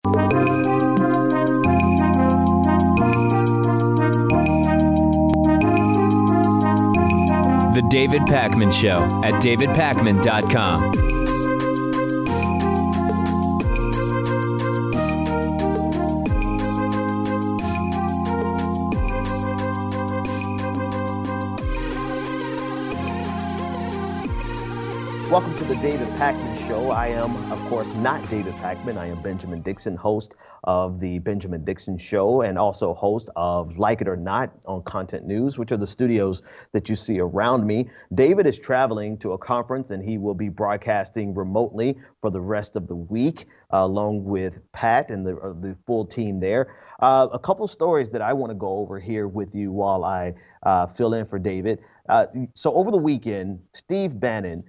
The David Pakman Show at davidpakman.com. Welcome to the David Pakman Show. I am, of course, not David Pakman. I am Benjamin Dixon, host of the Benjamin Dixon Show and also host of Like It or Not on Content News, which are the studios that you see around me. David is traveling to a conference and he will be broadcasting remotely for the rest of the week, along with Pat and the full team there. A couple stories that I want to go over here with you while I fill in for David. So over the weekend, Steve Bannon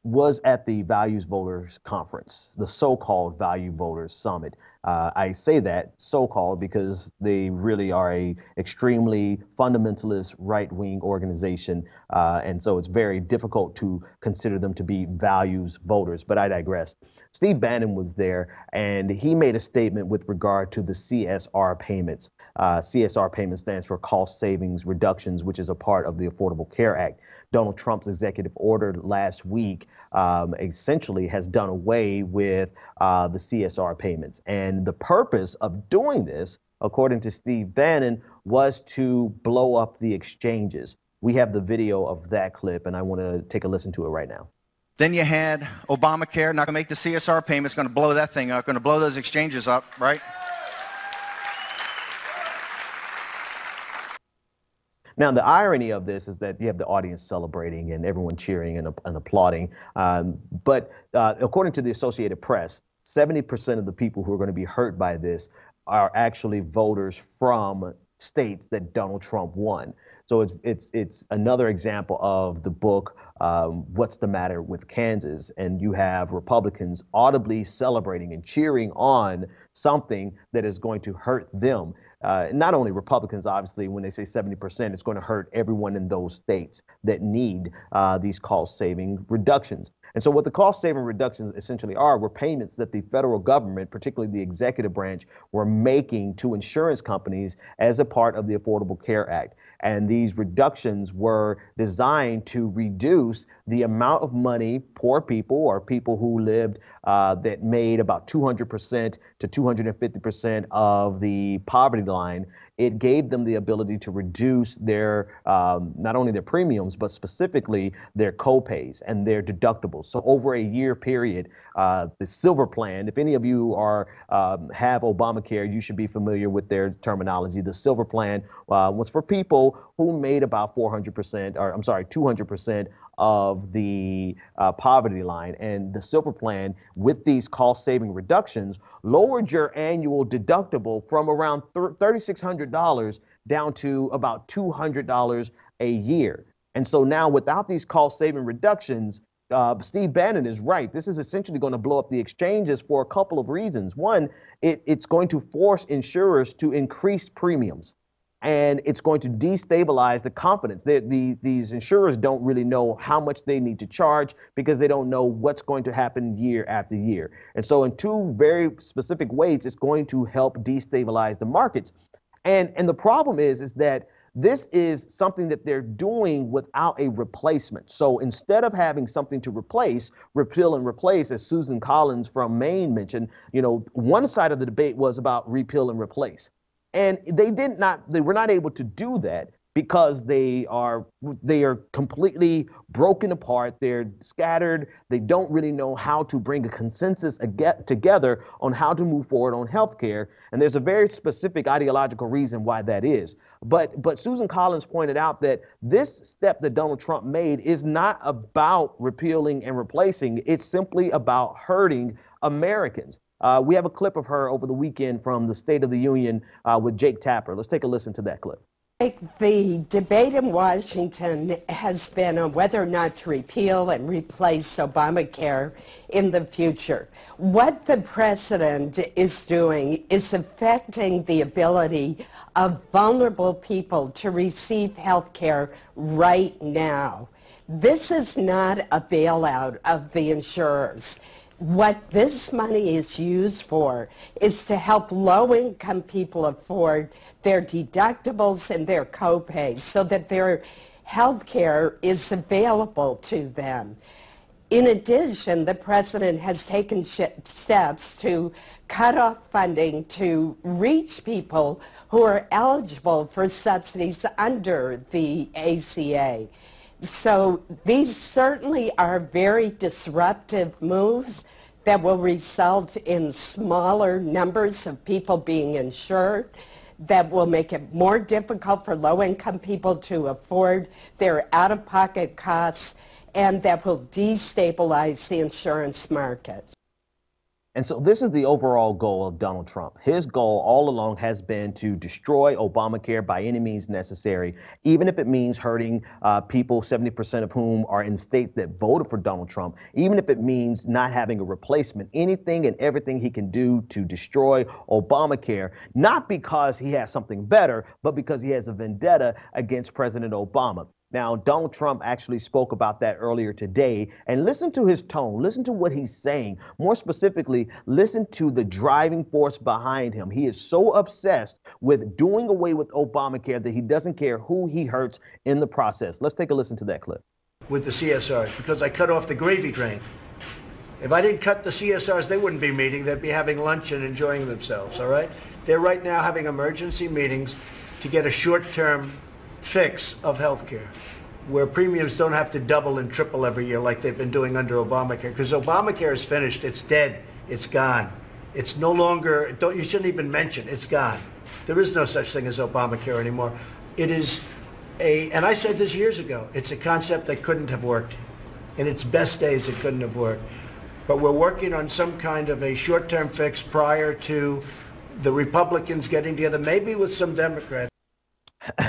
was at the Values Voters Conference, the so-called Value Voters Summit. I say that so-called because they really are a extremely fundamentalist right-wing organization, and so it's very difficult to consider them to be values voters, but I digress. Steve Bannon was there, and he made a statement with regard to the CSR payments. CSR payment stands for Cost Savings Reductions, which is a part of the Affordable Care Act. Donald Trump's executive order last week essentially has done away with the CSR payments. And the purpose of doing this, according to Steve Bannon, was to blow up the exchanges. We have the video of that clip, and I want to take a listen to it right now. Then you had Obamacare, not going to make the CSR payments, going to blow that thing up, going to blow those exchanges up, right? Now, the irony of this is that you have the audience celebrating and everyone cheering and applauding. But according to the Associated Press, 70% of the people who are going to be hurt by this are actually voters from states that Donald Trump won. So it's another example of the book, What's the Matter with Kansas? And you have Republicans audibly celebrating and cheering on something that is going to hurt them. Not only Republicans, obviously, when they say 70%, it's going to hurt everyone in those states that need these cost-saving reductions. And so what the cost-saving reductions essentially are were payments that the federal government, particularly the executive branch, were making to insurance companies as a part of the Affordable Care Act. And these reductions were designed to reduce the amount of money poor people or people who lived that made about 200% to 250% of the poverty line. It gave them the ability to reduce their not only their premiums, but specifically their copays and their deductibles. So over a year period, the Silver Plan, if any of you are have Obamacare, you should be familiar with their terminology. The Silver Plan was for people who made about 400%, or I'm sorry, 200% of the poverty line. And the Silver Plan, with these cost-saving reductions, lowered your annual deductible from around $3,600 down to about $200 a year. And so now, without these cost-saving reductions, Steve Bannon is right. This is essentially going to blow up the exchanges for a couple of reasons. One, it's going to force insurers to increase premiums. And it's going to destabilize the confidence. These insurers don't really know how much they need to charge because they don't know what's going to happen year after year. And so in two very specific ways, it's going to help destabilize the markets. And the problem is that this is something that they're doing without a replacement. So instead of having something to replace, repeal and replace, as Susan Collins from Maine mentioned, one side of the debate was about repeal and replace. And they were not able to do that because they are completely broken apart. They're scattered. They don't really know how to bring a consensus together on how to move forward on health care. And there's a very specific ideological reason why that is. But Susan Collins pointed out that this step that Donald Trump made is not about repealing and replacing. It's simply about hurting Americans. We have a clip of her over the weekend from the State of the Union with Jake Tapper. Let's take a listen to that clip. The debate in Washington has been on whether or not to repeal and replace Obamacare in the future. What the president is doing is affecting the ability of vulnerable people to receive health care right now. This is not a bailout of the insurers. What this money is used for is to help low-income people afford their deductibles and their copays so that their health care is available to them. In addition, the president has taken steps to cut off funding to reach people who are eligible for subsidies under the ACA. So these certainly are very disruptive moves that will result in smaller numbers of people being insured, that will make it more difficult for low-income people to afford their out-of-pocket costs, and that will destabilize the insurance markets. And so this is the overall goal of Donald Trump. His goal all along has been to destroy Obamacare by any means necessary, even if it means hurting people, 70% of whom are in states that voted for Donald Trump, even if it means not having a replacement, anything and everything he can do to destroy Obamacare, not because he has something better, but because he has a vendetta against President Obama. Now, Donald Trump actually spoke about that earlier today, and listen to his tone, listen to what he's saying. More specifically, listen to the driving force behind him. He is so obsessed with doing away with Obamacare that he doesn't care who he hurts in the process. Let's take a listen to that clip. With the CSRs, because I cut off the gravy train. If I didn't cut the CSRs, they wouldn't be meeting. They'd be having lunch and enjoying themselves, all right? They're right now having emergency meetings to get a short-term fix of health care, where premiums don't have to double and triple every year like they've been doing under Obamacare, because Obamacare is finished, it's dead, it's gone. It's no longer, you shouldn't even mention, it's gone. There is no such thing as Obamacare anymore. It is and I said this years ago, it's a concept that couldn't have worked. In its best days, it couldn't have worked. But we're working on some kind of a short-term fix prior to the Republicans getting together, maybe with some Democrats.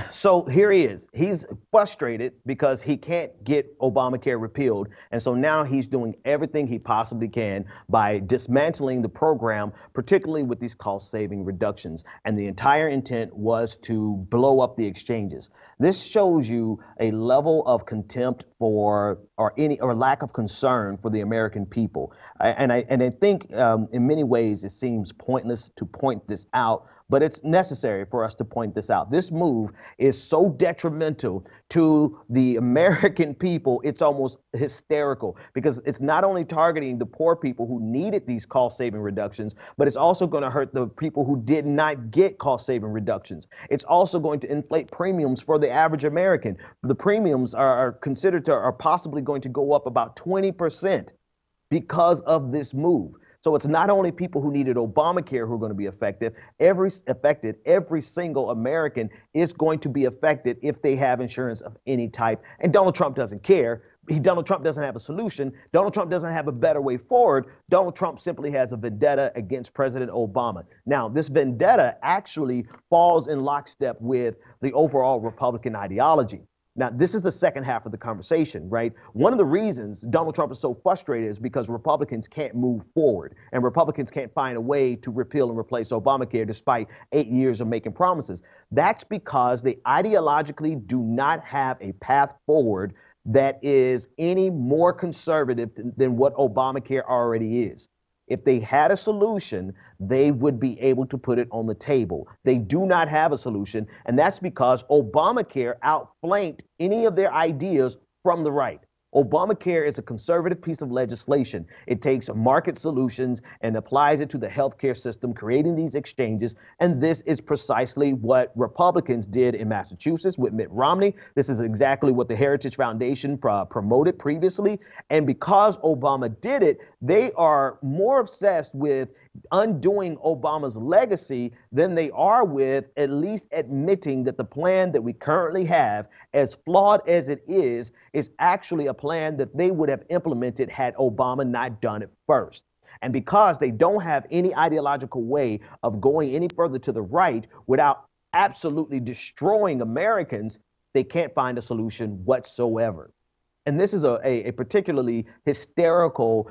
So here he is. He's frustrated because he can't get Obamacare repealed. And so now he's doing everything he possibly can by dismantling the program, particularly with these cost-saving reductions. And the entire intent was to blow up the exchanges. This shows you a level of contempt for or lack of concern for the American people. And I think in many ways it seems pointless to point this out, but it's necessary for us to point this out. This move is so detrimental to the American people, it's almost hysterical, because it's not only targeting the poor people who needed these cost-saving reductions, but it's also going to hurt the people who did not get cost-saving reductions. It's also going to inflate premiums for the average American. The premiums are considered to, are possibly going to go up about 20% because of this move. So it's not only people who needed Obamacare who are going to be affected. Every single American is going to be affected if they have insurance of any type. And Donald Trump doesn't care. Donald Trump doesn't have a solution. Donald Trump doesn't have a better way forward. Donald Trump simply has a vendetta against President Obama. Now, this vendetta actually falls in lockstep with the overall Republican ideology. Now, this is the second half of the conversation, right? One of the reasons Donald Trump is so frustrated is because Republicans can't move forward and Republicans can't find a way to repeal and replace Obamacare despite 8 years of making promises. That's because they ideologically do not have a path forward that is any more conservative than what Obamacare already is. If they had a solution, they would be able to put it on the table. They do not have a solution, and that's because Obamacare outflanked any of their ideas from the right. Obamacare is a conservative piece of legislation. It takes market solutions and applies it to the healthcare system, creating these exchanges. And this is precisely what Republicans did in Massachusetts with Mitt Romney. This is exactly what the Heritage Foundation promoted previously. And because Obama did it, they are more obsessed with undoing Obama's legacy than they are with at least admitting that the plan that we currently have, as flawed as it is actually a plan that they would have implemented had Obama not done it first. And because they don't have any ideological way of going any further to the right without absolutely destroying Americans, they can't find a solution whatsoever. And this is a particularly hysterical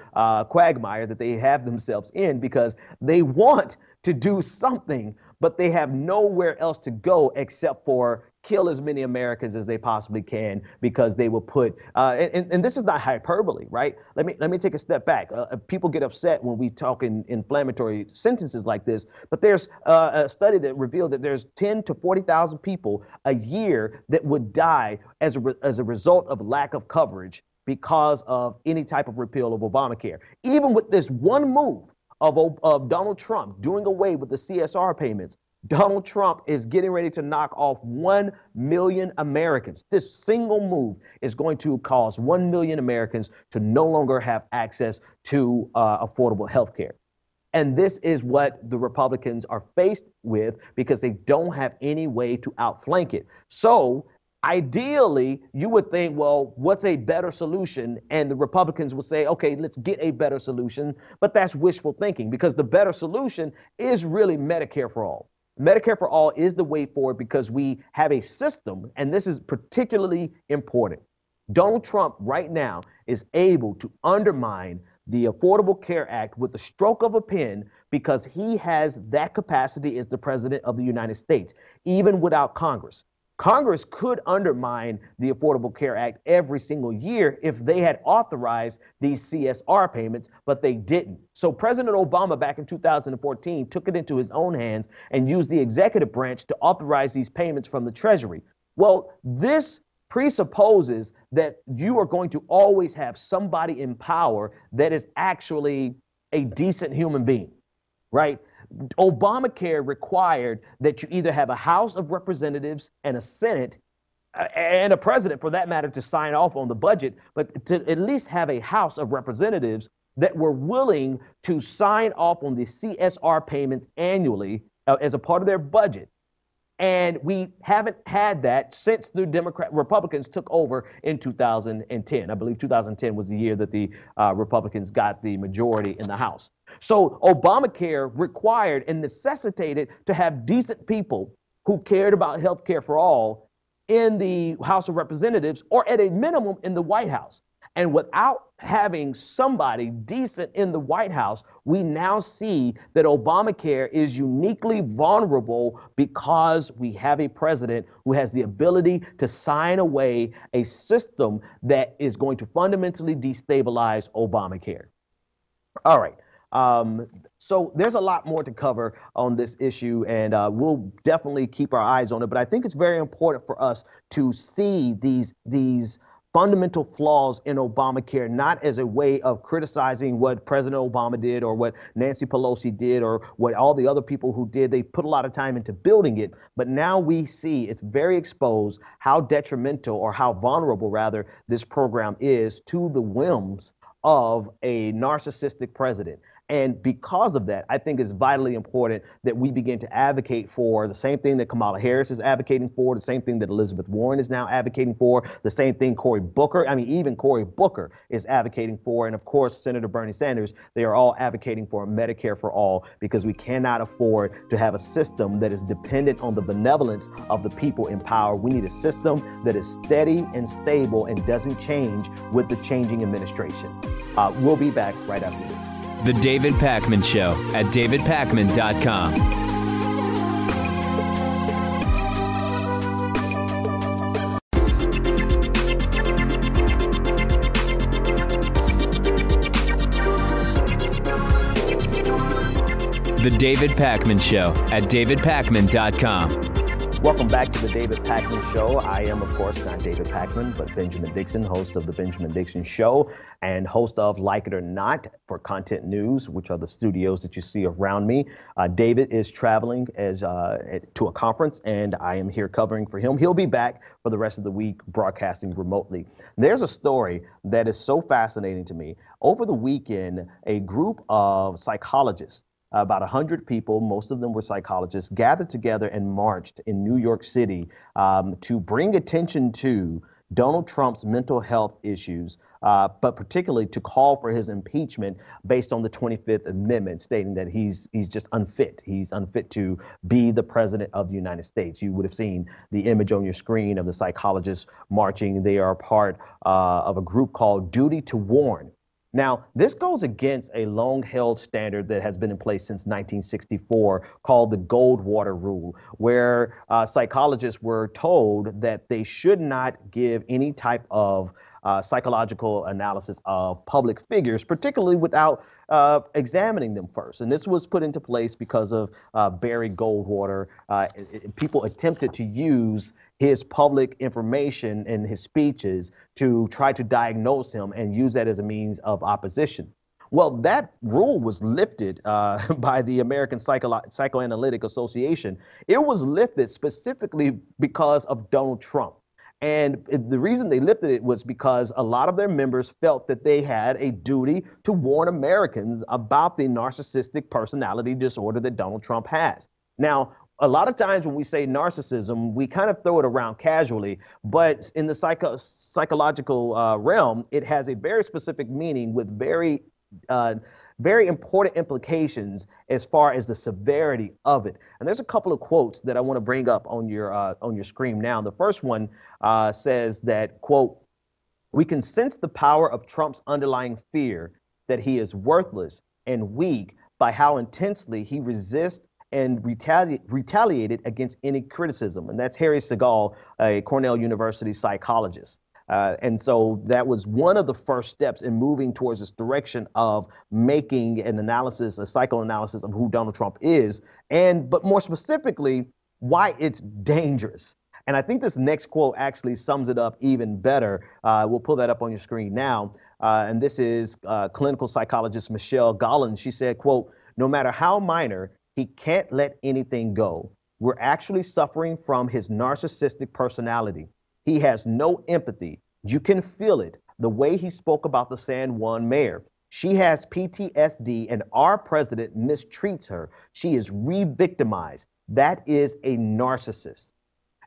quagmire that they have themselves in, because they want to do something, but they have nowhere else to go except for kill as many Americans as they possibly can because they will put, and this is not hyperbole, right? Let me take a step back. People get upset when we talk in inflammatory sentences like this, but there's a study that revealed that there's 10 to 40,000 people a year that would die as a result of lack of coverage because of any type of repeal of Obamacare. Even with this one move of Donald Trump doing away with the CSR payments, Donald Trump is getting ready to knock off 1 million Americans. This single move is going to cause 1 million Americans to no longer have access to affordable health care. And this is what the Republicans are faced with because they don't have any way to outflank it. So ideally, you would think, well, what's a better solution? And the Republicans would say, okay, let's get a better solution. But that's wishful thinking because the better solution is really Medicare for all. Medicare for all is the way forward because we have a system, and this is particularly important. Donald Trump right now is able to undermine the Affordable Care Act with the stroke of a pen because he has that capacity as the president of the United States, even without Congress. Congress could undermine the Affordable Care Act every single year if they had authorized these CSR payments, but they didn't. So President Obama back in 2014 took it into his own hands and used the executive branch to authorize these payments from the Treasury. Well, this presupposes that you are going to always have somebody in power that is actually a decent human being, right? Obamacare required that you either have a House of Representatives and a Senate and a president, for that matter, to sign off on the budget, but to at least have a House of Representatives that were willing to sign off on the CSR payments annually as a part of their budget. And we haven't had that since the Republicans took over in 2010. I believe 2010 was the year that the Republicans got the majority in the House. So Obamacare required and necessitated to have decent people who cared about health care for all in the House of Representatives, or at a minimum in the White House. And without having somebody decent in the White House, we now see that Obamacare is uniquely vulnerable because we have a president who has the ability to sign away a system that is going to fundamentally destabilize Obamacare. All right. So there's a lot more to cover on this issue, and we'll definitely keep our eyes on it. But I think it's very important for us to see these fundamental flaws in Obamacare, not as a way of criticizing what President Obama did or what Nancy Pelosi did or what all the other people who did. They put a lot of time into building it, but now we see it's very exposed how detrimental, or how vulnerable rather, this program is to the whims of a narcissistic president. And because of that, I think it's vitally important that we begin to advocate for the same thing that Kamala Harris is advocating for, the same thing that Elizabeth Warren is now advocating for, the same thing even Cory Booker is advocating for. And of course, Senator Bernie Sanders, they are all advocating for Medicare for all, because we cannot afford to have a system that is dependent on the benevolence of the people in power. We need a system that is steady and stable and doesn't change with the changing administration. We'll be back right after this. The David Pakman Show at davidpakman.com. The David Pakman Show at davidpakman.com. Welcome back to the David Pakman Show. I am, of course, not David Pakman, but Benjamin Dixon, host of the Benjamin Dixon Show and host of Like It or Not for Content News, which are the studios that you see around me. David is traveling to a conference, and I am here covering for him. He'll be back for the rest of the week broadcasting remotely. There's a story that is so fascinating to me. Over the weekend, a group of psychologists, about 100 people, most of them were psychologists, gathered together and marched in New York City to bring attention to Donald Trump's mental health issues, but particularly to call for his impeachment based on the 25th Amendment, stating that he's just unfit. He's unfit to be the president of the United States. You would have seen the image on your screen of the psychologists marching. They are part of a group called Duty to Warn. Now, this goes against a long-held standard that has been in place since 1964 called the Goldwater Rule, where psychologists were told that they should not give any type of psychological analysis of public figures, particularly without examining them first. And this was put into place because of Barry Goldwater. People attempted to use his public information and his speeches to try to diagnose him and use that as a means of opposition. Well, that rule was lifted by the American Psychoanalytic Association. It was lifted specifically because of Donald Trump. And the reason they lifted it was because a lot of their members felt that they had a duty to warn Americans about the narcissistic personality disorder that Donald Trump has. Now, a lot of times when we say narcissism, we kind of throw it around casually, but in the psychological realm, it has a very specific meaning with very important implications as far as the severity of it. And there's a couple of quotes that I want to bring up on your screen now. The first one says that, quote, "We can sense the power of Trump's underlying fear that he is worthless and weak by how intensely he resists and retaliated against any criticism." And that's Harry Segal, a Cornell University psychologist. And so that was one of the first steps in moving towards this direction of making an analysis, a psychoanalysis of who Donald Trump is, but more specifically, why it's dangerous. And I think this next quote actually sums it up even better. We'll pull that up on your screen now. And this is clinical psychologist Michelle Gollan. She said, quote, "No matter how minor, he can't let anything go. We're actually suffering from his narcissistic personality. He has no empathy. You can feel it. The way he spoke about the San Juan mayor. She has PTSD and our president mistreats her. She is re-victimized. That is a narcissist."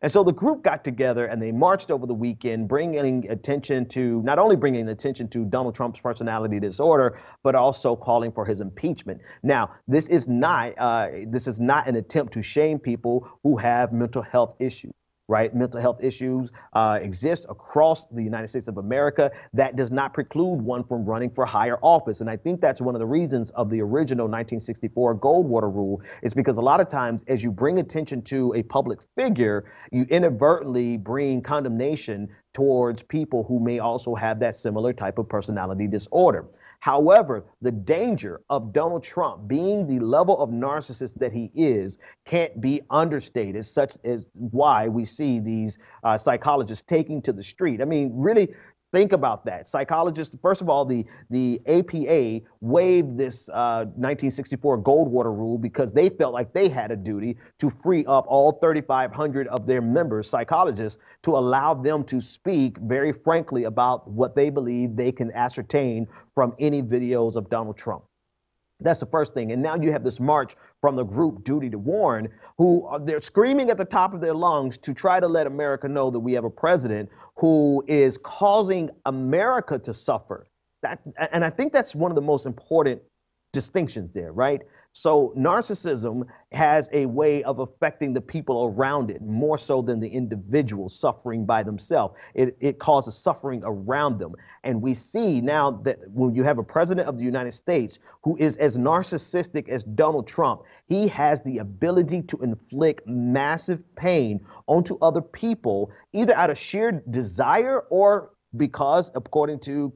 And so the group got together and they marched over the weekend, not only bringing attention to Donald Trump's personality disorder, but also calling for his impeachment. Now, this is not an attempt to shame people who have mental health issues. Right? Mental health issues exist across the United States of America. That does not preclude one from running for higher office. And I think that's one of the reasons of the original 1964 Goldwater Rule, is because a lot of times as you bring attention to a public figure, you inadvertently bring condemnation towards people who may also have that similar type of personality disorder. However, the danger of Donald Trump being the level of narcissist that he is can't be understated, such as why we see these psychologists taking to the street. I mean, really think about that. Psychologists, first of all, the APA waived this 1964 Goldwater Rule because they felt like they had a duty to free up all 3,500 of their members, psychologists, to allow them to speak very frankly about what they believe they can ascertain from any videos of Donald Trump. That's the first thing. And now you have this march from the group Duty to Warn, they're screaming at the top of their lungs to try to let America know that we have a president who is causing America to suffer. And I think that's one of the most important distinctions there, right? So narcissism has a way of affecting the people around it more so than the individual suffering by themselves. It causes suffering around them. And we see now that when you have a president of the United States who is as narcissistic as Donald Trump, he has the ability to inflict massive pain onto other people, either out of sheer desire or because, according to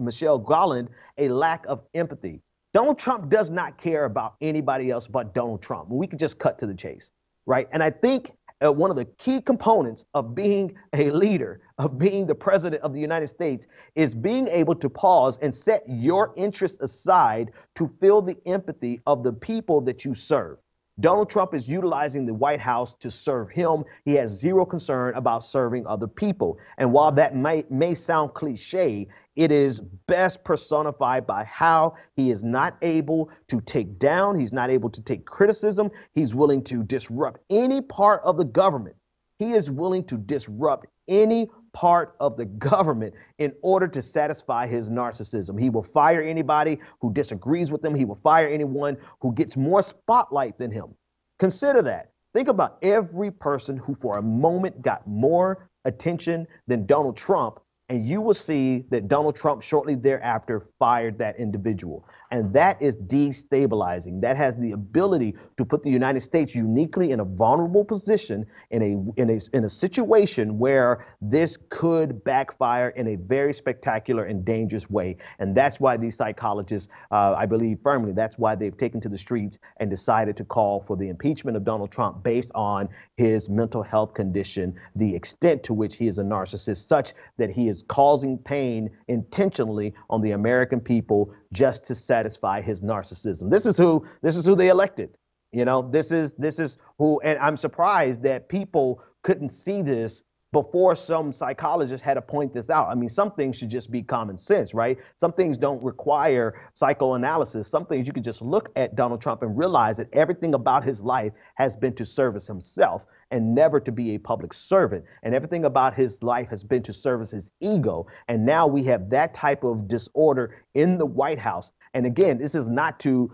Michelle Gollan, a lack of empathy. Donald Trump does not care about anybody else but Donald Trump. We could just cut to the chase, right? And I think one of the key components of being a leader, of being the president of the United States, is being able to pause and set your interests aside to feel the empathy of the people that you serve. Donald Trump is utilizing the White House to serve him. He has zero concern about serving other people. And while that may sound cliche, it is best personified by how he is not able to take down, he's not able to take criticism, he's willing to disrupt any part of the government. He is willing to disrupt any part of the government in order to satisfy his narcissism. He will fire anybody who disagrees with him. He will fire anyone who gets more spotlight than him. Consider that. Think about every person who for a moment got more attention than Donald Trump, and you will see that Donald Trump shortly thereafter fired that individual. And that is destabilizing. That has the ability to put the United States uniquely in a vulnerable position in a situation where this could backfire in a very spectacular and dangerous way. And that's why these psychologists, I believe firmly, that's why they've taken to the streets and decided to call for the impeachment of Donald Trump based on his mental health condition, the extent to which he is a narcissist, such that he is causing pain intentionally on the American people just to satisfy his narcissism. This is who they elected. You know, this is who, and I'm surprised that people couldn't see this before some psychologists had to point this out. I mean, some things should just be common sense, right? Some things don't require psychoanalysis. Some things you could just look at Donald Trump and realize that everything about his life has been to service himself and never to be a public servant. And everything about his life has been to service his ego. And now we have that type of disorder in the White House. And again, this is not to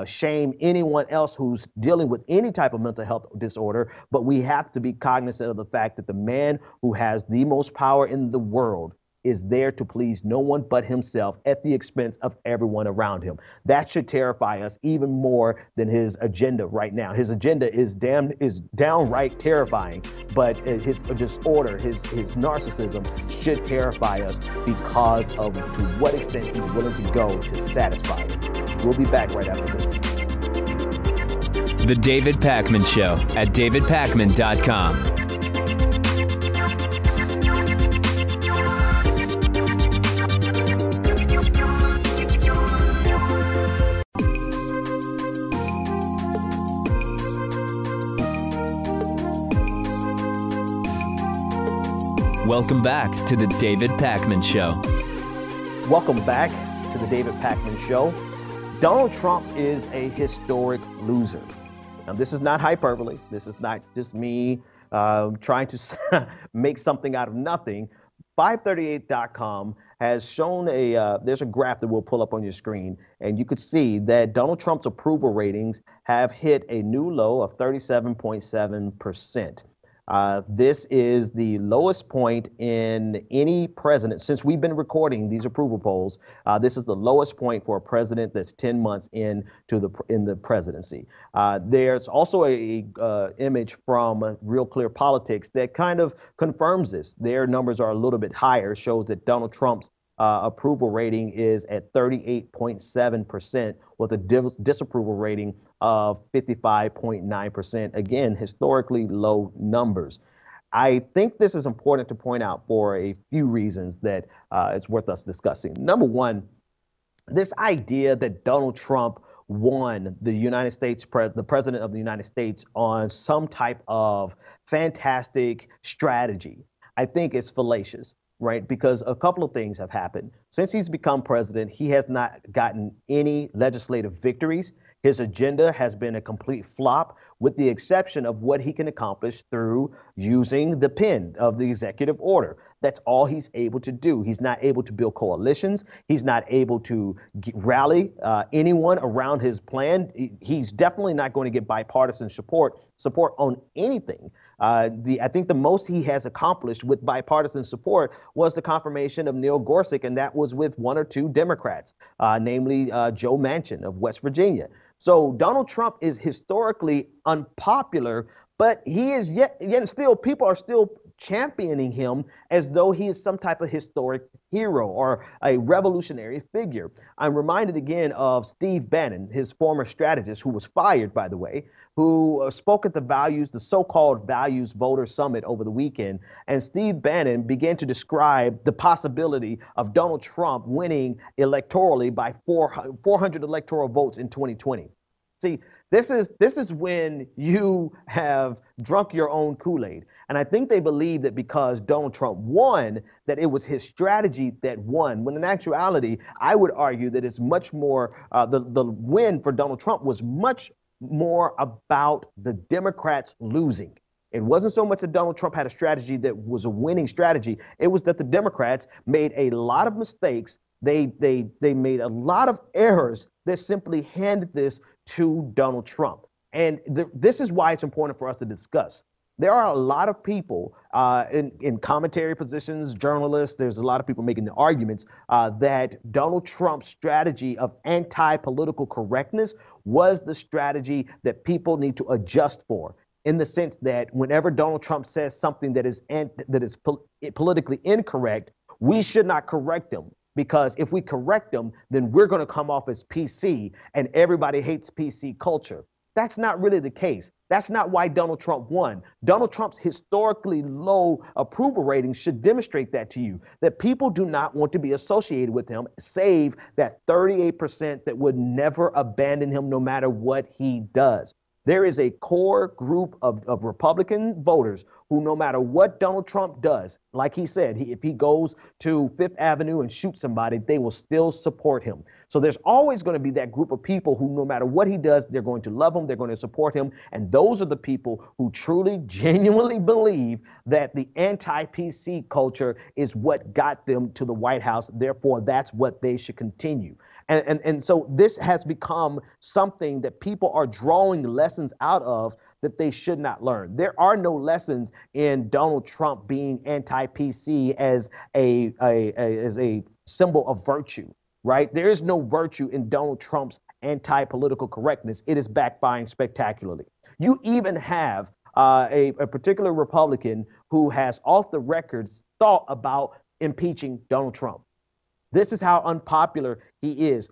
shame anyone else who's dealing with any type of mental health disorder, but we have to be cognizant of the fact that the man who has the most power in the world is there to please no one but himself at the expense of everyone around him. That should terrify us even more than his agenda right now. His agenda is downright terrifying, but his disorder, his narcissism should terrify us because of to what extent he's willing to go to satisfy it. We'll be back right after this. The David Pakman Show at davidpakman.com. Welcome back to the David Pakman Show. Welcome back to the David Pakman Show. Donald Trump is a historic loser. Now, this is not hyperbole. This is not just me trying to make something out of nothing. FiveThirtyEight.com has shown there's a graph that we'll pull up on your screen, and you could see that Donald Trump's approval ratings have hit a new low of 37.7%. This is the lowest point in any president since we've been recording these approval polls. This is the lowest point for a president that's 10 months in the presidency. There's also a image from Real Clear Politics that kind of confirms this. Their numbers are a little bit higher, shows that Donald Trump's approval rating is at 38.7% with a disapproval rating of 55.9%. Again, historically low numbers. I think this is important to point out for a few reasons that it's worth us discussing. Number one, this idea that Donald Trump won the United States, the president of the United States, on some type of fantastic strategy, I think is fallacious. Right? Because a couple of things have happened. Since he's become president, he has not gotten any legislative victories. His agenda has been a complete flop, with the exception of what he can accomplish through using the pen of the executive order. That's all he's able to do. He's not able to build coalitions. He's not able to rally anyone around his plan. He's definitely not going to get bipartisan support on anything. I think the most he has accomplished with bipartisan support was the confirmation of Neil Gorsuch, and that was with one or two Democrats, namely Joe Manchin of West Virginia. So Donald Trump is historically unpopular, but he is yet still, people are still championing him as though he is some type of historic hero or a revolutionary figure. I'm reminded again of Steve Bannon, his former strategist, who was fired, by the way, who spoke at the so-called Values Voter Summit over the weekend. And Steve Bannon began to describe the possibility of Donald Trump winning electorally by 400 electoral votes in 2020. See, this is when you have drunk your own Kool-Aid. And I think they believe that because Donald Trump won, that it was his strategy that won, when in actuality, I would argue that it's much more, the win for Donald Trump was much more about the Democrats losing. It wasn't so much that Donald Trump had a strategy that was a winning strategy. It was that the Democrats made a lot of mistakes. They made a lot of errors that simply handed this to Donald Trump. And this is why it's important for us to discuss. There are a lot of people in commentary positions, journalists, there's a lot of people making the arguments that Donald Trump's strategy of anti-political correctness was the strategy that people need to adjust for, in the sense that whenever Donald Trump says something that is politically incorrect, we should not correct him. Because if we correct them, then we're going to come off as PC, and everybody hates PC culture. That's not really the case. That's not why Donald Trump won. Donald Trump's historically low approval ratings should demonstrate that to you, that people do not want to be associated with him, save that 38% that would never abandon him no matter what he does. There is a core group of Republican voters who, no matter what Donald Trump does, like he said, if he goes to Fifth Avenue and shoots somebody, they will still support him. So there's always going to be that group of people who, no matter what he does, they're going to love him, they're going to support him. And those are the people who truly, genuinely believe that the anti-PC culture is what got them to the White House. Therefore, that's what they should continue. And so this has become something that people are drawing lessons out of that they should not learn. There are no lessons in Donald Trump being anti-PC as a symbol of virtue, right? There is no virtue in Donald Trump's anti-political correctness. It is backfiring spectacularly. You even have a particular Republican who has off the record thought about impeaching Donald Trump. This is how unpopular he is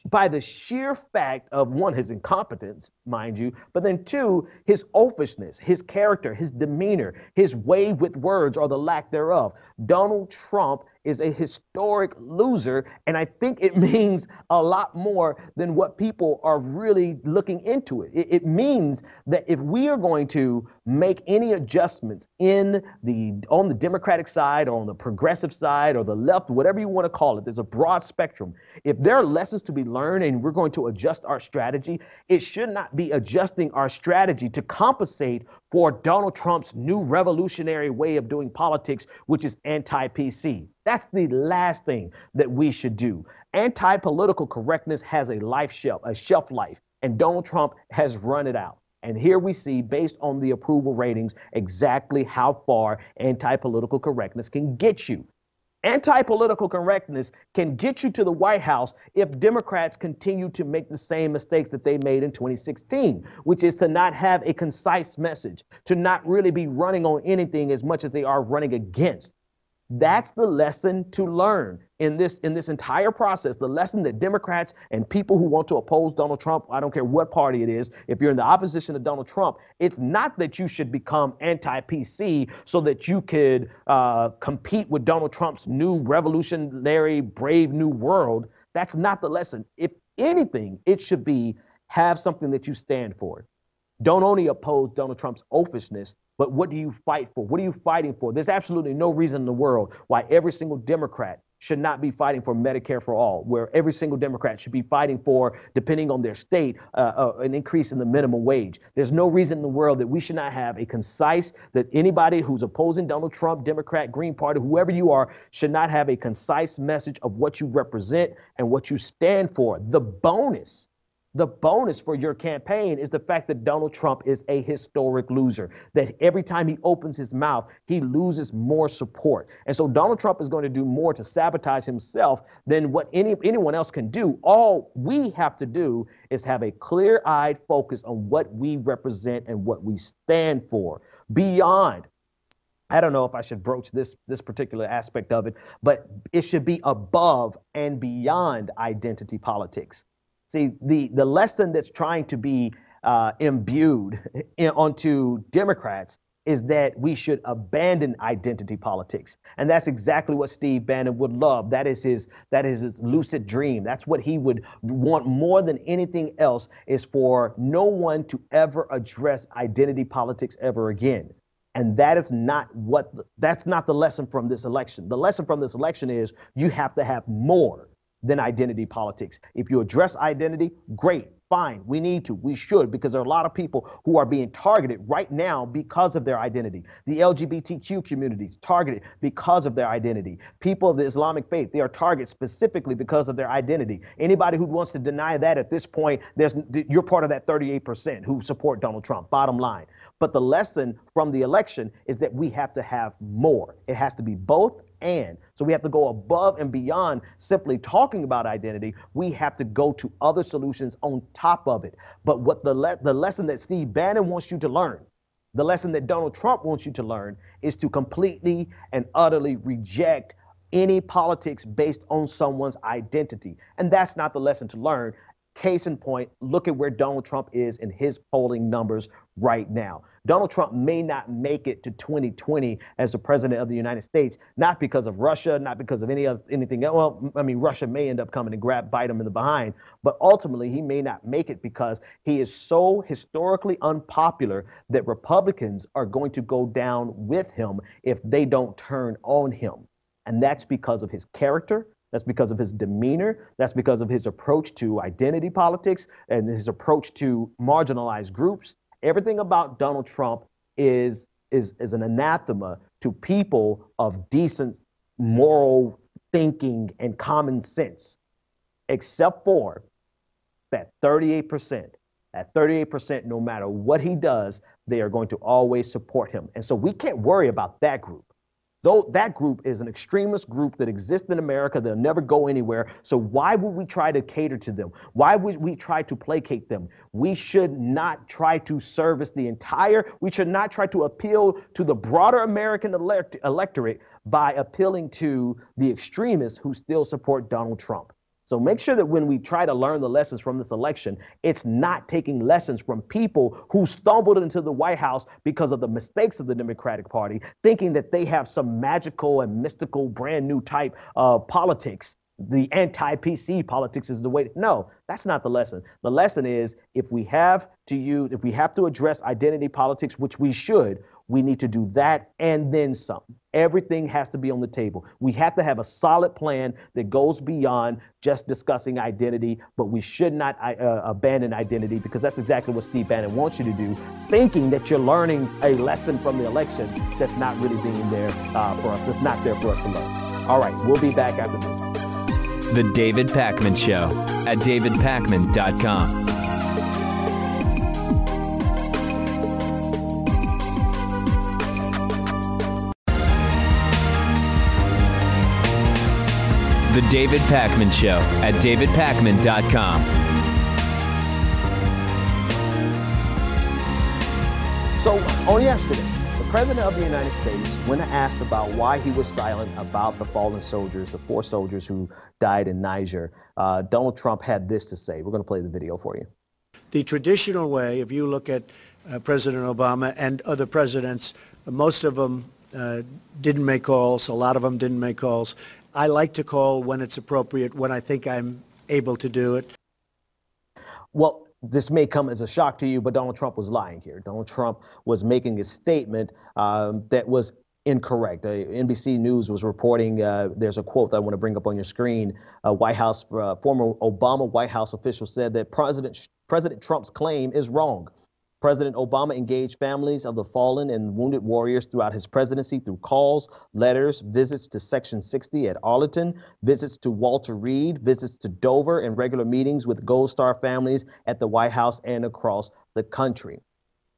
by the sheer fact of, one, his incompetence, mind you, but then two, his oafishness, his character, his demeanor, his way with words or the lack thereof. Donald Trump is a historic loser, and I think it means a lot more than what people are really looking into it. It means that if we are going to make any adjustments on the Democratic side or on the progressive side or the left, whatever you want to call it, there's a broad spectrum. If there are lessons to be learned and we're going to adjust our strategy, it should not be adjusting our strategy to compensate for Donald Trump's new revolutionary way of doing politics, which is anti-PC. That's the last thing that we should do. Anti-political correctness has a shelf life, and Donald Trump has run it out. And here we see, based on the approval ratings, exactly how far anti-political correctness can get you. Anti-political correctness can get you to the White House if Democrats continue to make the same mistakes that they made in 2016, which is to not have a concise message, to not really be running on anything as much as they are running against. That's the lesson to learn in this entire process. The lesson that Democrats and people who want to oppose Donald Trump, I don't care what party it is, if you're in the opposition to Donald Trump, it's not that you should become anti-PC so that you could compete with Donald Trump's new revolutionary, brave new world. That's not the lesson. If anything, it should be have something that you stand for. Don't only oppose Donald Trump's oafishness, but what do you fight for? What are you fighting for? There's absolutely no reason in the world why every single Democrat should not be fighting for Medicare for all, where every single Democrat should be fighting for, depending on their state, an increase in the minimum wage. There's no reason in the world that we should not have a concise, that anybody who's opposing Donald Trump, Democrat, Green Party, whoever you are, should not have a concise message of what you represent and what you stand for. The bonus for your campaign is the fact that Donald Trump is a historic loser, that every time he opens his mouth, he loses more support. And so Donald Trump is going to do more to sabotage himself than what anyone else can do. All we have to do is have a clear-eyed focus on what we represent and what we stand for. Beyond, I don't know if I should broach this particular aspect of it, but it should be above and beyond identity politics. See, the lesson that's trying to be imbued onto Democrats is that we should abandon identity politics. And that's exactly what Steve Bannon would love. That is his lucid dream. That's what he would want more than anything else, is for no one to ever address identity politics ever again. And that is that's not the lesson from this election. The lesson from this election is you have to have more. than identity politics. If you address identity, great, fine, we need to, we should, because there are a lot of people who are being targeted right now because of their identity. The LGBTQ community is targeted because of their identity. People of the Islamic faith, they are targeted specifically because of their identity. Anybody who wants to deny that at this point, you're part of that 38% who support Donald Trump, bottom line. But the lesson from the election is that we have to have more. It has to be both and. So we have to go above and beyond simply talking about identity. We have to go to other solutions on top of it. But what the lesson that Steve Bannon wants you to learn, the lesson that Donald Trump wants you to learn, is to completely and utterly reject any politics based on someone's identity. And that's not the lesson to learn. Case in point, look at where Donald Trump is in his polling numbers right now. Donald Trump may not make it to 2020 as the president of the United States, not because of Russia, not because of anything else. Well, I mean, Russia may end up coming and bite him in the behind, but ultimately he may not make it because he is so historically unpopular that Republicans are going to go down with him if they don't turn on him. And that's because of his character. That's because of his demeanor. That's because of his approach to identity politics and his approach to marginalized groups. Everything about Donald Trump is an anathema to people of decent moral thinking and common sense, except for that 38%. That 38%, no matter what he does, they are going to always support him. And so we can't worry about that group. Though that group is an extremist group that exists in America, they'll never go anywhere. So why would we try to cater to them? Why would we try to placate them? We should not try to service we should not try to appeal to the broader American electorate by appealing to the extremists who still support Donald Trump. So make sure that when we try to learn the lessons from this election, it's not taking lessons from people who stumbled into the White House because of the mistakes of the Democratic Party, thinking that they have some magical and mystical brand new type of politics. The anti-PC politics is the way. No, that's not the lesson. The lesson is if we have to address identity politics, which we should, we need to do that and then some. Everything has to be on the table. We have to have a solid plan that goes beyond just discussing identity, but we should not abandon identity, because that's exactly what Steve Bannon wants you to do, thinking that you're learning a lesson from the election that's not really being there for us, that's not there for us to learn. All right, we'll be back after this. The David Pakman Show at davidpakman.com. The David Pakman Show at davidpakman.com. So on yesterday, the President of the United States, when asked about why he was silent about the fallen soldiers, the 4 soldiers who died in Niger, Donald Trump had this to say. We're going to play the video for you. The traditional way, if you look at President Obama and other presidents, most of them didn't make calls. A lot of them didn't make calls. I like to call when it's appropriate, when I think I'm able to do it. Well, this may come as a shock to you, but Donald Trump was lying here. Donald Trump was making a statement that was incorrect. NBC News was reporting, there's a quote that I want to bring up on your screen. Former Obama White House official said that President Trump's claim is wrong. President Obama engaged families of the fallen and wounded warriors throughout his presidency through calls, letters, visits to Section 60 at Arlington, visits to Walter Reed, visits to Dover, and regular meetings with Gold Star families at the White House and across the country.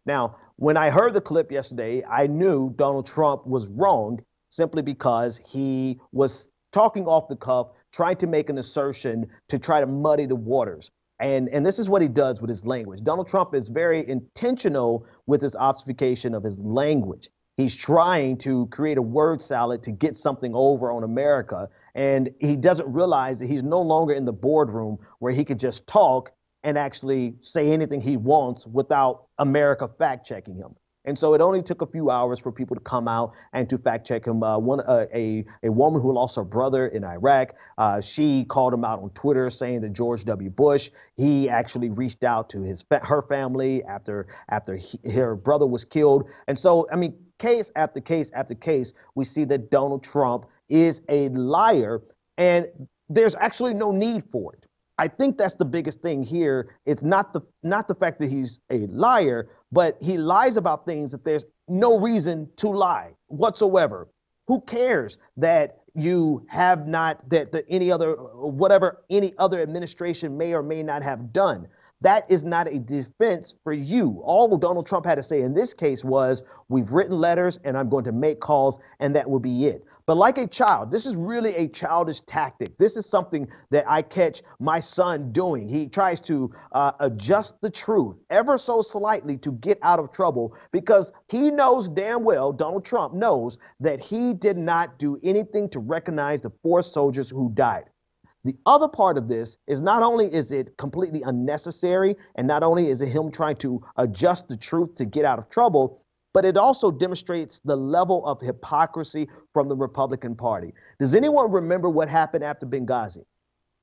Now, when I heard the clip yesterday, I knew Donald Trump was wrong simply because he was talking off the cuff, trying to make an assertion to try to muddy the waters. And this is what he does with his language. Donald Trump is very intentional with his obfuscation of his language. He's trying to create a word salad to get something over on America. And he doesn't realize that he's no longer in the boardroom where he could just talk and actually say anything he wants without America fact checking him. And so it only took a few hours for people to come out and to fact check him. A woman who lost her brother in Iraq, she called him out on Twitter saying that George W. Bush, he actually reached out to her family after her brother was killed. And so, I mean, case after case after case, we see that Donald Trump is a liar. And there's actually no need for it. I think that's the biggest thing here. It's not the fact that he's a liar, but he lies about things that there's no reason to lie whatsoever. Who cares that you have not, that any other, whatever any other administration may or may not have done? That is not a defense for you. All Donald Trump had to say in this case was, we've written letters and I'm going to make calls, and that will be it. But like a child, this is really a childish tactic. This is something that I catch my son doing. He tries to adjust the truth ever so slightly to get out of trouble, because he knows damn well, Donald Trump knows, that he did not do anything to recognize the 4 soldiers who died. The other part of this is, not only is it completely unnecessary, and not only is it him trying to adjust the truth to get out of trouble, but it also demonstrates the level of hypocrisy from the Republican Party. Does anyone remember what happened after Benghazi?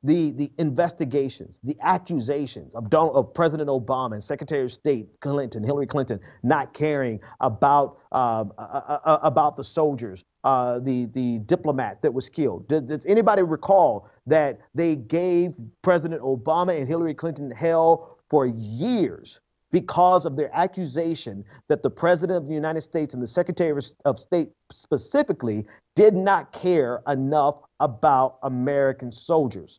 The investigations, the accusations of President Obama and Secretary of State Hillary Clinton, not caring about the soldiers, the diplomat that was killed. Does anybody recall that they gave President Obama and Hillary Clinton hell for years because of their accusation that the President of the United States and the Secretary of State specifically did not care enough about American soldiers?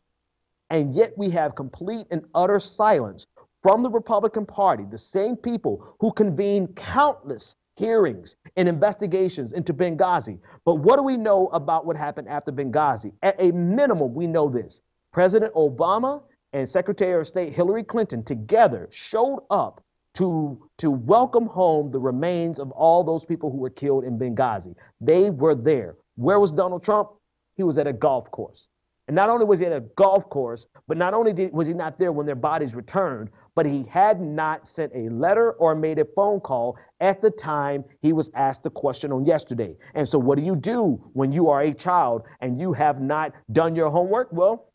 And yet we have complete and utter silence from the Republican Party, the same people who convened countless hearings and investigations into Benghazi. But what do we know about what happened after Benghazi? At a minimum, we know this. President Obama and Secretary of State Hillary Clinton together showed up to welcome home the remains of all those people who were killed in Benghazi. They were there. Where was Donald Trump? He was at a golf course. And not only was he at a golf course, but not only was he not there when their bodies returned, but he had not sent a letter or made a phone call at the time he was asked the question on yesterday. And so what do you do when you are a child and you have not done your homework? Well,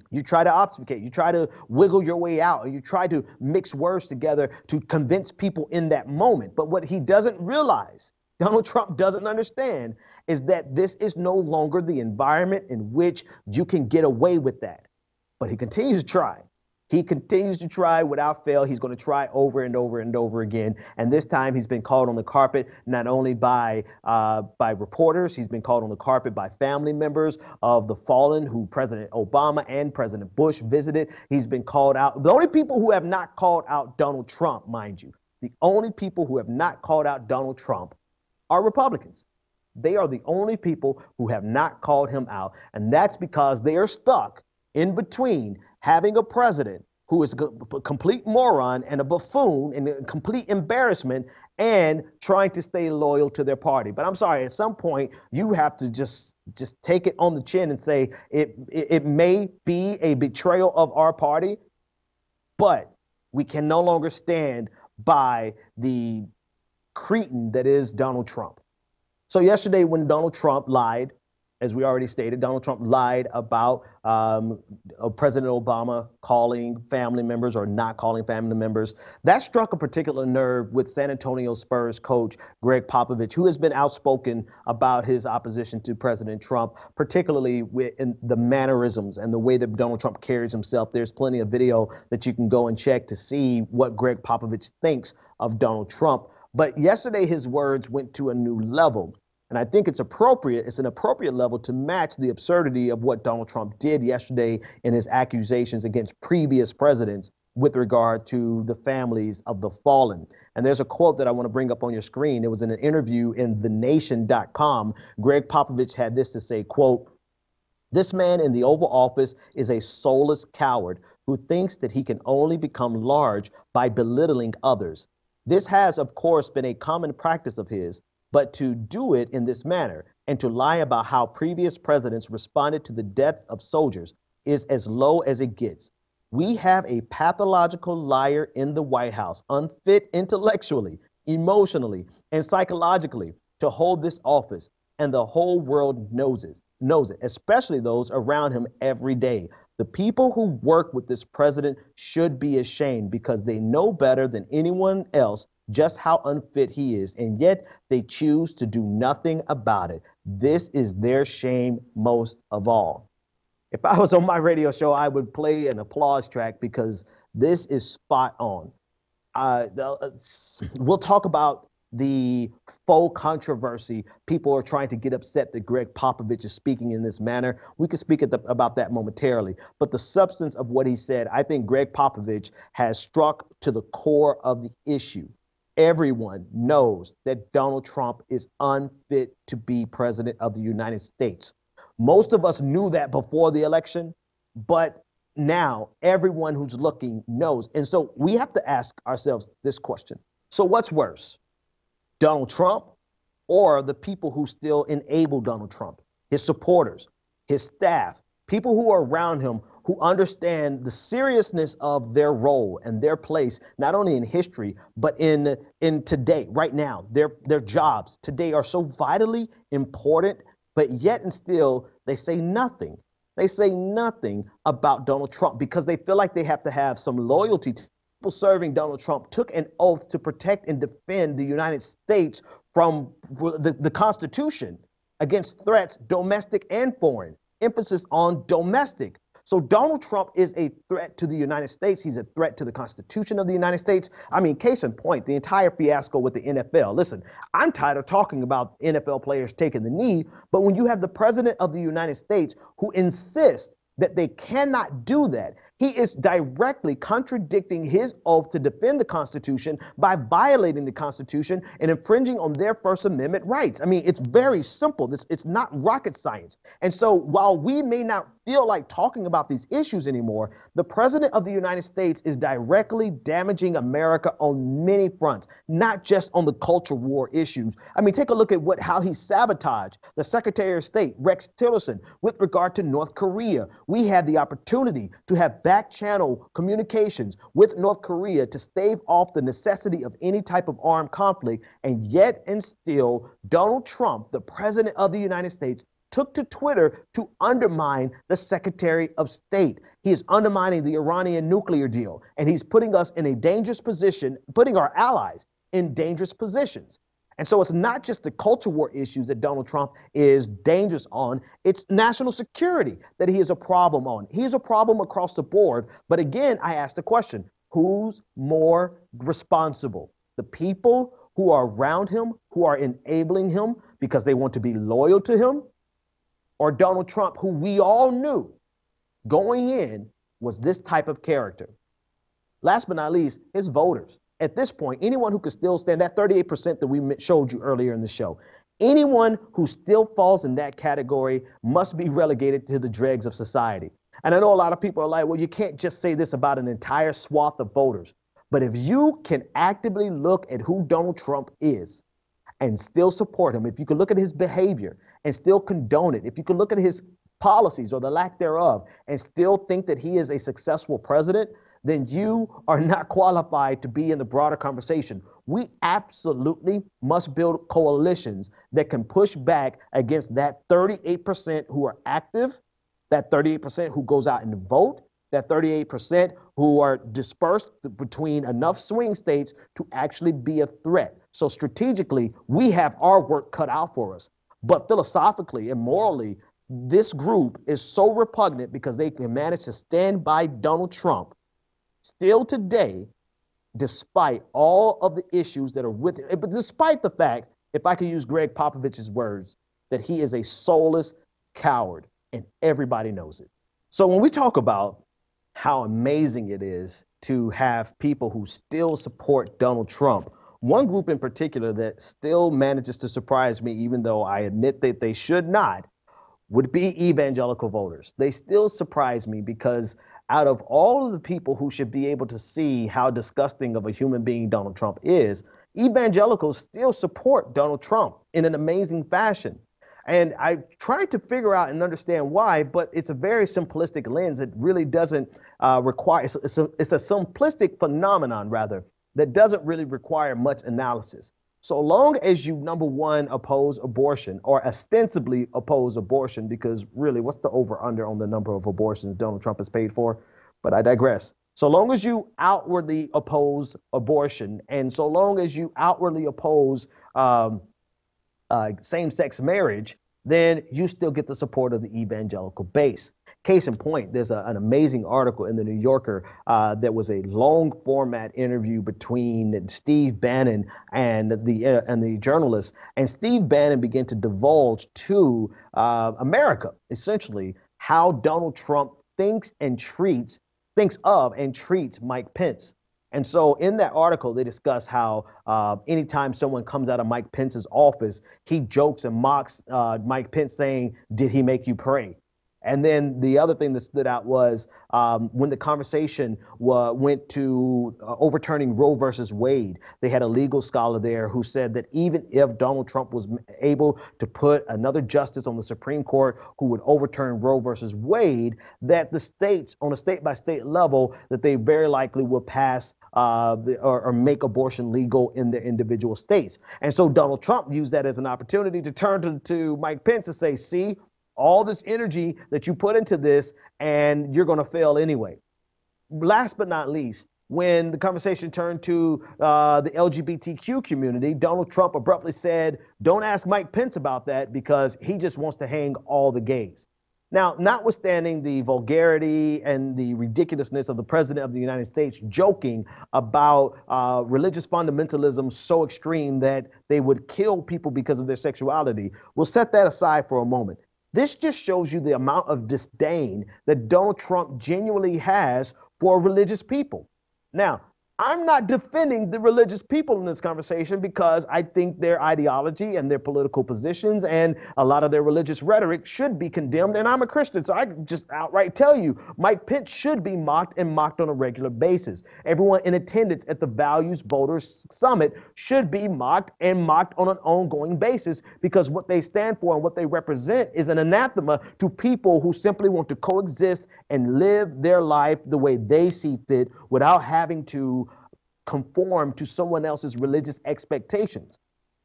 you try to obfuscate, you try to wiggle your way out, and you try to mix words together to convince people in that moment. But what he doesn't realize, Donald Trump doesn't understand, is that this is no longer the environment in which you can get away with that. But he continues to try. He continues to try without fail. He's going to try over and over and over again. And this time he's been called on the carpet, not only by reporters, he's been called on the carpet by family members of the fallen who President Obama and President Bush visited. He's been called out. The only people who have not called out Donald Trump, mind you, the only people who have not called out Donald Trump are Republicans. They are the only people who have not called him out. And that's because they are stuck in between having a president who is a complete moron and a buffoon and a complete embarrassment, and trying to stay loyal to their party. But I'm sorry, at some point you have to just take it on the chin and say it may be a betrayal of our party, but we can no longer stand by the cretin that is Donald Trump. So yesterday when Donald Trump lied, as we already stated, Donald Trump lied about President Obama calling family members or not calling family members. That struck a particular nerve with San Antonio Spurs coach Gregg Popovich, who has been outspoken about his opposition to President Trump, particularly in the mannerisms and the way that Donald Trump carries himself. There's plenty of video that you can go and check to see what Gregg Popovich thinks of Donald Trump. But yesterday his words went to a new level. And I think it's appropriate, it's an appropriate level to match the absurdity of what Donald Trump did yesterday in his accusations against previous presidents with regard to the families of the fallen. And there's a quote that I want to bring up on your screen. It was in an interview in thenation.com. Gregg Popovich had this to say, quote, "This man in the Oval Office is a soulless coward who thinks that he can only become large by belittling others. This has, of course, been a common practice of his. But to do it in this manner and to lie about how previous presidents responded to the deaths of soldiers is as low as it gets. We have a pathological liar in the White House, unfit intellectually, emotionally, and psychologically to hold this office, and the whole world knows it, especially those around him every day. The people who work with this president should be ashamed because they know better than anyone else just how unfit he is, and yet they choose to do nothing about it. This is their shame most of all." If I was on my radio show, I would play an applause track because this is spot on. We'll talk about the faux controversy. People are trying to get upset that Gregg Popovich is speaking in this manner. We could speak about that momentarily. But the substance of what he said, I think Gregg Popovich has struck to the core of the issue. Everyone knows that Donald Trump is unfit to be president of the United States. Most of us knew that before the election, but now everyone who's looking knows. And so we have to ask ourselves this question. So what's worse, Donald Trump or the people who still enable Donald Trump, his supporters, his staff, people who are around him who understand the seriousness of their role and their place, not only in history, but in today, right now, their jobs today are so vitally important, but yet and still they say nothing. They say nothing about Donald Trump because they feel like they have to have some loyalty to people serving Donald Trump took an oath to protect and defend the United States from the Constitution against threats, domestic and foreign. Emphasis on domestic. So Donald Trump is a threat to the United States. He's a threat to the Constitution of the United States. I mean, case in point, the entire fiasco with the NFL. Listen, I'm tired of talking about NFL players taking the knee, but when you have the president of the United States who insists that they cannot do that, he is directly contradicting his oath to defend the Constitution by violating the Constitution and infringing on their First Amendment rights. I mean, it's very simple. It's not rocket science. And so while we may not feel like talking about these issues anymore, the president of the United States is directly damaging America on many fronts, not just on the culture war issues. I mean, take a look at how he sabotaged the Secretary of State, Rex Tillerson, with regard to North Korea. We had the opportunity to have back channel communications with North Korea to stave off the necessity of any type of armed conflict. And yet and still, Donald Trump, the president of the United States, took to Twitter to undermine the Secretary of State. He is undermining the Iranian nuclear deal, and he's putting us in a dangerous position, putting our allies in dangerous positions. And so it's not just the culture war issues that Donald Trump is dangerous on, it's national security that he is a problem on. He's a problem across the board. But again, I ask the question, who's more responsible? The people who are around him, who are enabling him because they want to be loyal to him, or Donald Trump, who we all knew going in was this type of character? Last but not least, his voters. At this point, anyone who could still stand that 38% that we showed you earlier in the show, anyone who still falls in that category must be relegated to the dregs of society. And I know a lot of people are like, well, you can't just say this about an entire swath of voters. But if you can actively look at who Donald Trump is and still support him, if you can look at his behavior and still condone it, if you can look at his policies or the lack thereof and still think that he is a successful president, then you are not qualified to be in the broader conversation. We absolutely must build coalitions that can push back against that 38% who are active, that 38% who goes out and vote, that 38% who are dispersed between enough swing states to actually be a threat. So strategically, we have our work cut out for us. But philosophically and morally, this group is so repugnant because they can manage to stand by Donald Trump still today, despite all of the issues that are with it, but despite the fact, if I could use Gregg Popovich's words, that he is a soulless coward, and everybody knows it. So when we talk about how amazing it is to have people who still support Donald Trump, one group in particular that still manages to surprise me, even though I admit that they should not, would be evangelical voters. They still surprise me because out of all of the people who should be able to see how disgusting of a human being Donald Trump is, evangelicals still support Donald Trump in an amazing fashion. And I tried to figure out and understand why, but it's a very simplistic lens that really doesn't require, it's a simplistic phenomenon, rather, that doesn't really require much analysis. So long as you, number one, oppose abortion or ostensibly oppose abortion, because really, what's the over-under on the number of abortions Donald Trump has paid for? But I digress. So long as you outwardly oppose abortion, and so long as you outwardly oppose same-sex marriage, then you still get the support of the evangelical base. Case in point, there's an amazing article in the New Yorker that was a long format interview between Steve Bannon and the journalist. And Steve Bannon began to divulge to America, essentially, how Donald Trump thinks of and treats Mike Pence. And so in that article, they discuss how anytime someone comes out of Mike Pence's office, he jokes and mocks Mike Pence, saying, "Did he make you pray?" And then the other thing that stood out was when the conversation went to overturning Roe versus Wade, they had a legal scholar there who said that even if Donald Trump was able to put another justice on the Supreme Court who would overturn Roe versus Wade, that the states, on a state-by-state level, that they very likely will pass or make abortion legal in their individual states. And so Donald Trump used that as an opportunity to turn to Mike Pence and say, see, all this energy that you put into this, and you're going to fail anyway. Last but not least, when the conversation turned to the LGBTQ community, Donald Trump abruptly said, don't ask Mike Pence about that because he just wants to hang all the gays. Now, notwithstanding the vulgarity and the ridiculousness of the president of the United States joking about religious fundamentalism so extreme that they would kill people because of their sexuality, we'll set that aside for a moment. This just shows you the amount of disdain that Donald Trump genuinely has for religious people. Now, I'm not defending the religious people in this conversation because I think their ideology and their political positions and a lot of their religious rhetoric should be condemned. And I'm a Christian, so I can just outright tell you, Mike Pence should be mocked and mocked on a regular basis. Everyone in attendance at the Values Voters Summit should be mocked and mocked on an ongoing basis because what they stand for and what they represent is an anathema to people who simply want to coexist and live their life the way they see fit without having to conform to someone else's religious expectations.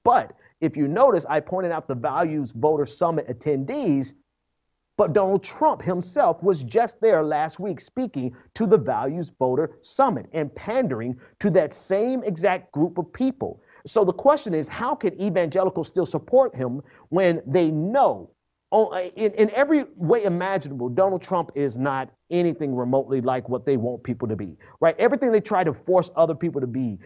But if you notice, I pointed out the Values Voter Summit attendees, but Donald Trump himself was just there last week speaking to the Values Voter Summit and pandering to that same exact group of people. So the question is, how can evangelicals still support him when they know in every way imaginable, Donald Trump is not anything remotely like what they want people to be, right? Everything they try to force other people to be,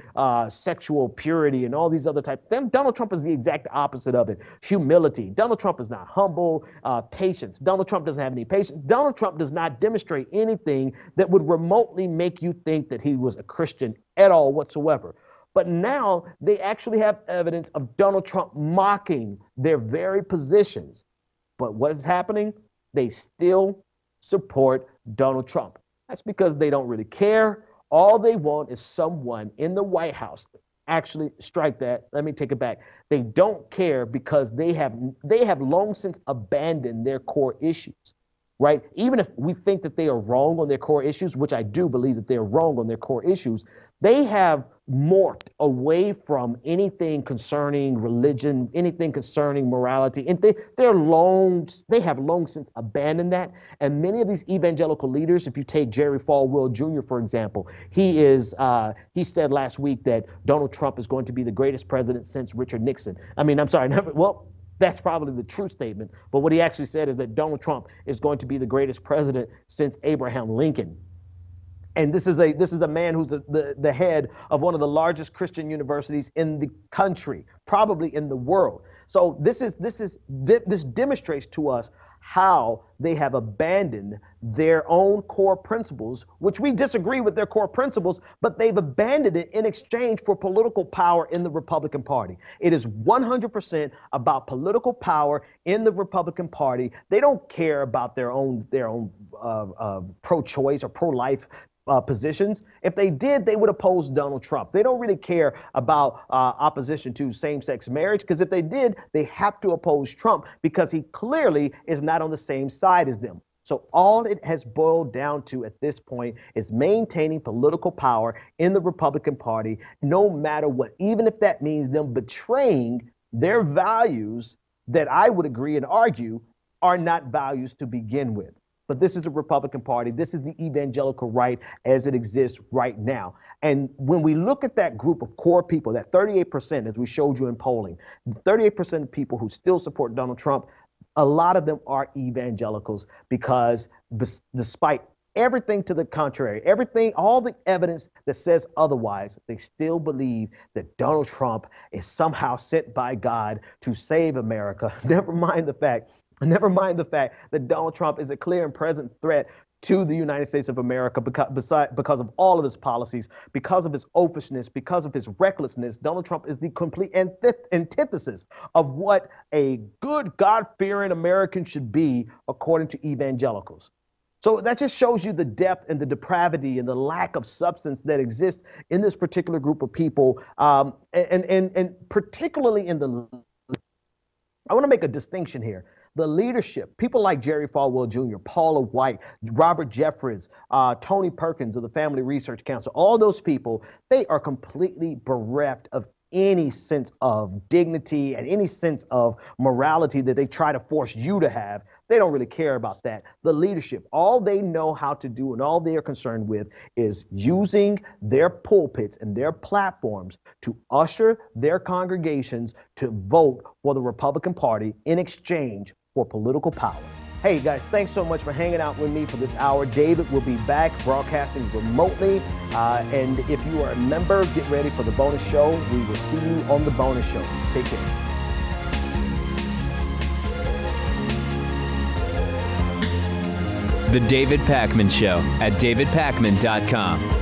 sexual purity and all these other types, then Donald Trump is the exact opposite of it. Humility. Donald Trump is not humble. Patience. Donald Trump doesn't have any patience. Donald Trump does not demonstrate anything that would remotely make you think that he was a Christian at all whatsoever. But now they actually have evidence of Donald Trump mocking their very positions. But what is happening? They still support Donald Trump. That's because they don't really care. All they want is someone in the White House. Actually, strike that. Let me take it back. They don't care because they have long since abandoned their core issues, right? Even if we think that they are wrong on their core issues, which I do believe that they are wrong on their core issues, they have morphed away from anything concerning religion, anything concerning morality, and they have long since abandoned that. And many of these evangelical leaders, if you take Jerry Falwell Jr., for example, he said last week that Donald Trump is going to be the greatest president since Richard Nixon. Well, that's probably the true statement. But what he actually said is that Donald Trump is going to be the greatest president since Abraham Lincoln. And this is a man who's the head of one of the largest Christian universities in the country, probably in the world. So this demonstrates to us how they have abandoned their own core principles, which we disagree with their core principles, but they've abandoned it in exchange for political power in the Republican Party. It is 100% about political power in the Republican Party. They don't care about their own pro-choice or pro-life positions. If they did, they would oppose Donald Trump. They don't really care about opposition to same-sex marriage, because if they did, they have to oppose Trump because he clearly is not on the same side as them. So all it has boiled down to at this point is maintaining political power in the Republican Party, no matter what, even if that means them betraying their values that I would agree and argue are not values to begin with. But this is the Republican Party. This is the evangelical right as it exists right now. And when we look at that group of core people, that 38%, as we showed you in polling, 38% of people who still support Donald Trump, A lot of them are evangelicals because despite everything to the contrary, all the evidence that says otherwise, they still believe that Donald Trump is somehow sent by God to save America. Never mind the fact that Donald Trump is a clear and present threat to the United States of America because of all of his policies, because of his oafishness, because of his recklessness. Donald Trump is the complete antithesis of what a good, God-fearing American should be, according to evangelicals. So that just shows you the depth and the depravity and the lack of substance that exists in this particular group of people, and particularly in the. I want to make a distinction here. The leadership, people like Jerry Falwell Jr., Paula White, Robert Jeffress, Tony Perkins of the Family Research Council, all those people, they are completely bereft of any sense of dignity and any sense of morality that they try to force you to have. They don't really care about that. The leadership, all they know how to do and all they are concerned with is using their pulpits and their platforms to usher their congregations to vote for the Republican Party in exchange for political power. Hey guys, thanks so much for hanging out with me for this hour. David will be back broadcasting remotely. And if you are a member, get ready for the bonus show. We will see you on the bonus show. Take care. The David Pakman Show at davidpakman.com.